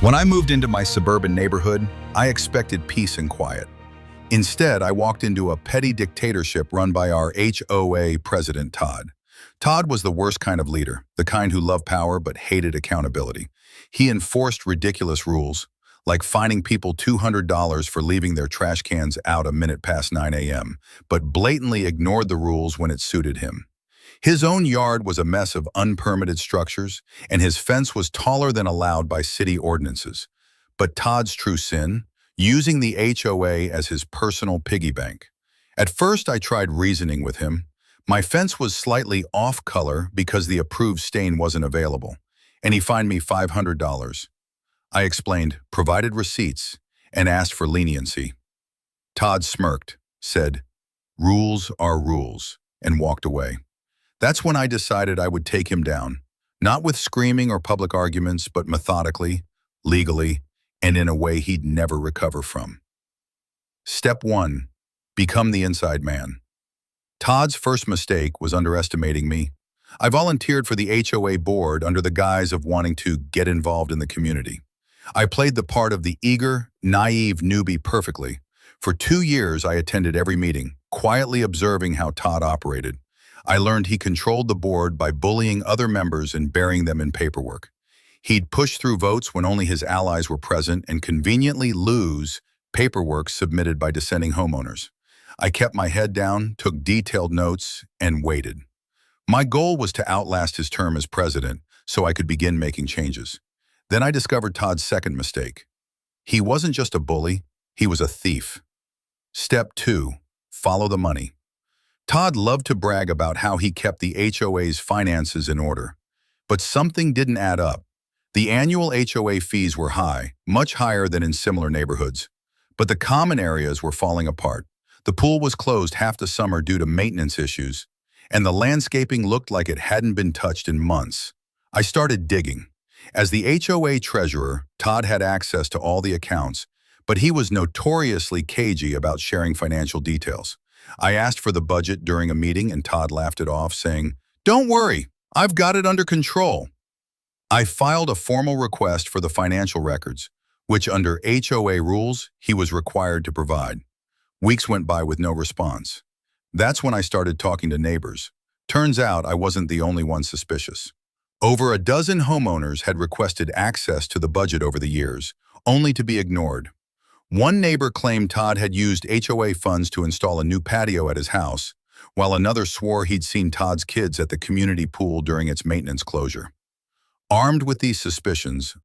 When I moved into my suburban neighborhood, I expected peace and quiet. Instead, I walked into a petty dictatorship run by our HOA President, Todd. Todd was the worst kind of leader, the kind who loved power but hated accountability. He enforced ridiculous rules, like fining people $200 for leaving their trash cans out a minute past 9 a.m., but blatantly ignored the rules when it suited him. His own yard was a mess of unpermitted structures, and his fence was taller than allowed by city ordinances. But Todd's true sin? Using the HOA as his personal piggy bank. At first, I tried reasoning with him. My fence was slightly off color because the approved stain wasn't available, and he fined me $500. I explained, provided receipts, and asked for leniency. Todd smirked, said, "Rules are rules," and walked away. That's when I decided I would take him down, not with screaming or public arguments, but methodically, legally, and in a way he'd never recover from. Step 1. Become the inside man. Todd's first mistake was underestimating me. I volunteered for the HOA board under the guise of wanting to get involved in the community. I played the part of the eager, naive newbie perfectly. For 2 years, I attended every meeting, quietly observing how Todd operated. I learned he controlled the board by bullying other members and burying them in paperwork. He'd push through votes when only his allies were present and conveniently lose paperwork submitted by dissenting homeowners. I kept my head down, took detailed notes, and waited. My goal was to outlast his term as president so I could begin making changes. Then I discovered Todd's second mistake. He wasn't just a bully, he was a thief. Step 2. Follow the money. Todd loved to brag about how he kept the HOA's finances in order. But something didn't add up. The annual HOA fees were high, much higher than in similar neighborhoods. But the common areas were falling apart. The pool was closed half the summer due to maintenance issues, and the landscaping looked like it hadn't been touched in months. I started digging. As the HOA treasurer, Todd had access to all the accounts, but he was notoriously cagey about sharing financial details. I asked for the budget during a meeting and Todd laughed it off, saying, "Don't worry, I've got it under control." I filed a formal request for the financial records, which under HOA rules, he was required to provide. Weeks went by with no response. That's when I started talking to neighbors. Turns out I wasn't the only one suspicious. Over a dozen homeowners had requested access to the budget over the years, only to be ignored. One neighbor claimed Todd had used HOA funds to install a new patio at his house, while another swore he'd seen Todd's kids at the community pool during its maintenance closure. Armed with these suspicions,